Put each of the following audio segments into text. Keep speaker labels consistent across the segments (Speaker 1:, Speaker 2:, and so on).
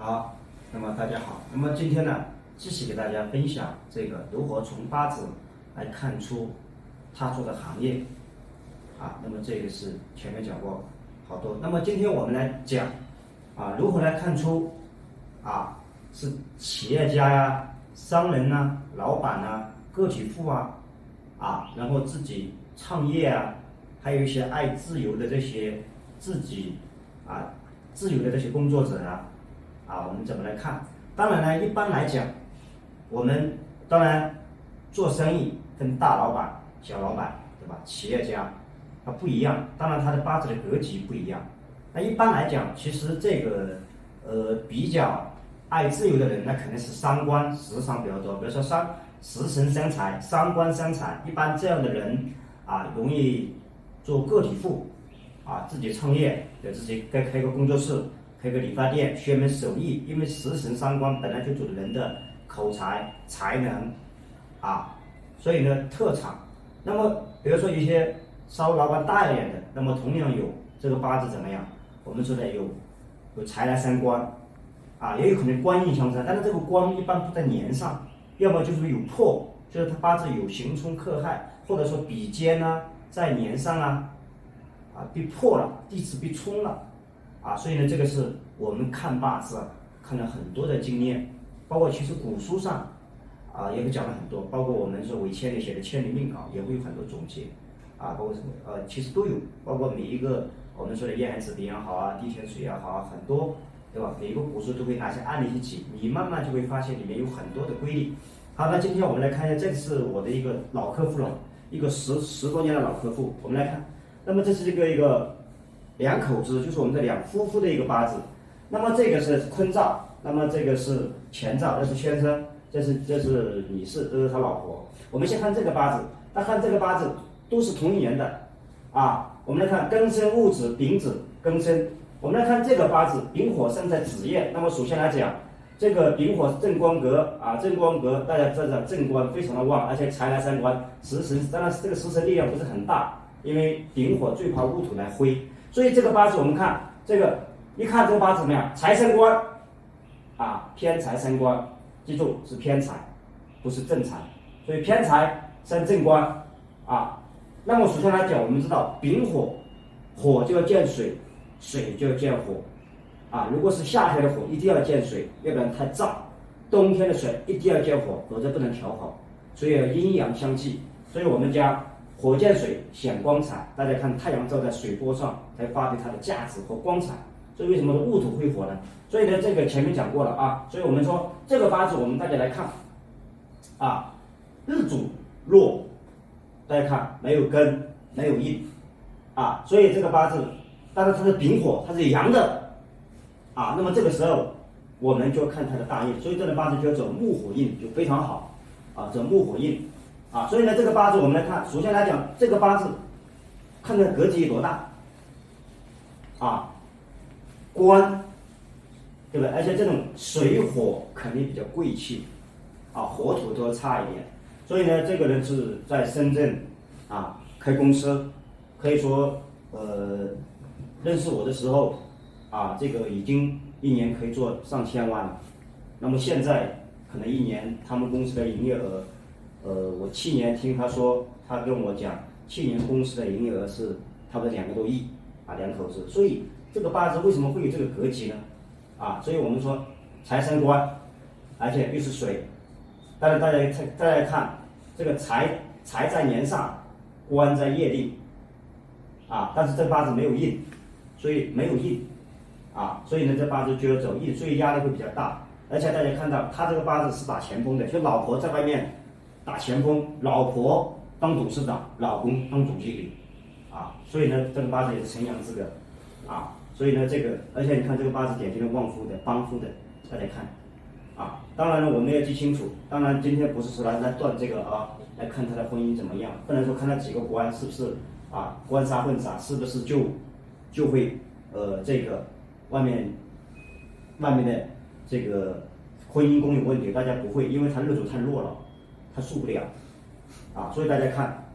Speaker 1: 好，那么大家好，那么今天呢，继续给大家分享这个如何从八字来看出他做的行业那么这个是前面讲过好多，那么今天我们来讲如何来看出是企业家呀、商人呐、老板呐、个体户然后自己创业还有一些爱自由的这些自己自由的这些工作者我们怎么来看？当然呢，一般来讲，我们当然做生意跟大老板、小老板，对吧？企业家不一样，当然他的八字的格局不一样。那一般来讲，其实这个比较爱自由的人，那肯定是伤官食伤比较多。比如说食神生财，伤官生财，一般这样的人容易做个体户自己创业，给自己开个工作室。开个理发店，学门手艺，因为食神伤官本来就主人的口才、才能所以呢特长。那么比如说一些稍微老板大一点的，那么同样有这个八字怎么样？我们说的有财来生官也有可能官印相生，但是这个官一般不在年上，要么就是有破，就是他八字有刑冲克害，或者说比肩在年上被破了，地支被冲了。所以呢，这个是我们看八字看了很多的经验，包括其实古书上也会讲了很多，包括我们说韦千里写的《千里命稿》也会有很多总结包括什么其实都有，包括每一个我们说的燕海子笔也好地天水也好很多，对吧？每一个古书都会拿些案例去举，你慢慢就会发现里面有很多的规律。好，那今天我们来看一下，这是我的一个老客户了，一个十多年的老客户，我们来看，那么这是一个两口子，就是我们的两夫妇的一个八字。那么这个是坤兆，那么这个是乾兆，这是先生，这是女士，这是他老婆。我们先看这个八字，看这个八字都是同一年的我们来看庚申戊子丙子庚申，我们来看这个八字丙火生在子夜。那么首先来讲，这个丙火正官格正官格大家知道正官非常的旺，而且财来生官，食神当然这个食神力量不是很大，因为丙火最怕戊土来挥。所以这个八字我们看这个，一看这个八字怎么样？财生官偏财生官，记住是偏财，不是正财。所以偏财生正官那么首先来讲，我们知道丙火，火就要见水，水就要见火如果是夏天的火，一定要见水，要不然太燥；冬天的水一定要见火，否则不能调好。所以阴阳相济。所以我们讲火见水显光彩，大家看太阳照在水波上才发挥它的价值和光彩。所以为什么戊土会火呢？所以呢，这个前面讲过了所以我们说这个八字，我们大家来看日主弱，大家看没有根没有印所以这个八字，但是它是丙火，它是阳的那么这个时候我们就看它的大印，所以这个八字就要走木火印，就非常好走木火印所以呢，这个八字我们来看，首先来讲这个八字，看看格局有多大官，对不对？而且这种水火肯定比较贵气火土都要差一点。所以呢，这个人是在深圳开公司，可以说认识我的时候这个已经一年可以做上千万了。那么现在可能一年他们公司的营业额我去年听他说，他跟我讲，去年公司的营业额是差不多2个多亿两口子。所以这个八字为什么会有这个格局呢？所以我们说财生官，而且又是水。当然大家再来看这个财在年上，官在业力但是这八字没有印，所以没有印所以呢这八字就要走印，所以压力会比较大。而且大家看到他这个八字是打前锋的，就老婆在外面打前锋，老婆当董事长，老公当总经理所以呢这个八字也是辰阳之格所以呢这个，而且你看这个八字典型的旺夫的帮夫的，大家看当然了我们要记清楚，当然今天不是说来断这个来看他的婚姻怎么样，不能说看他几个官是不是官杀混杂，是不是就会这个外面的这个婚姻宫有问题，大家不会，因为他日主太弱了，他受不了所以大家看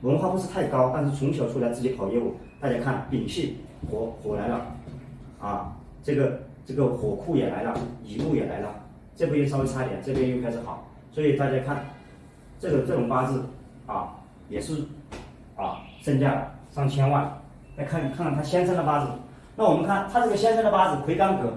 Speaker 1: 文化不是太高，但是从小出来自己跑业务，大家看丙巳火来了这个这个火库也来了，乙木也来了，这边稍微差一点，这边又开始好，所以大家看这种八字啊，也是啊身价上千万。来看看他先生的八字，那我们看他这个先生的八字魁罡格，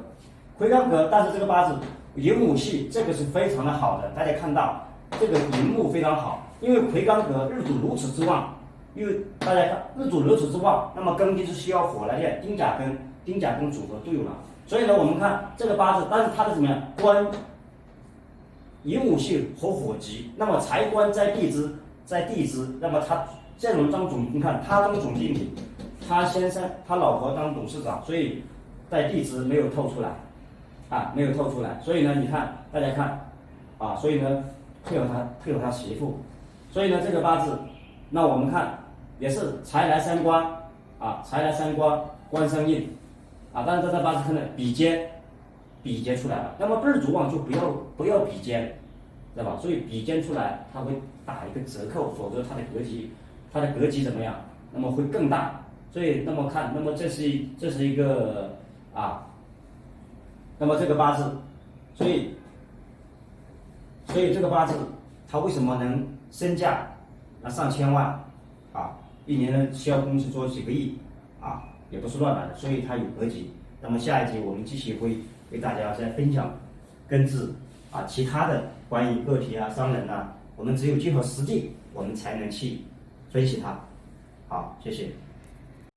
Speaker 1: 魁罡格，但是这个八字寅午系，这个是非常的好的。大家看到这个寅木非常好，因为魁罡格日主如此之旺，因为大家看日主如此之旺，那么根基是需要火来练，丁甲庚组合对了。所以呢，我们看这个八字，但是它的怎么样？官寅午系和火吉，那么财官在地支，那么他这种当总，你看他当总经理，他先生他老婆当董事长，所以在地支没有透出来，没有透出来。所以呢，你看大家看所以呢配合他媳妇，所以呢这个八字，那我们看也是财来三官财来三官，官生印但是这八字看的比肩出来了，那么日主旺就不要比肩，知道吧？所以比肩出来它会打一个折扣，否则它的格局怎么样？那么会更大。所以那么看，那么这是一个那么这个八字，所以这个八字它为什么能身价上千万一年呢需要公司做几个亿也不是乱来的，所以它有格局。那么下一集我们继续会为大家再分享根治其他的关于个体商人我们只有结合实际，我们才能去分析它。好，谢谢。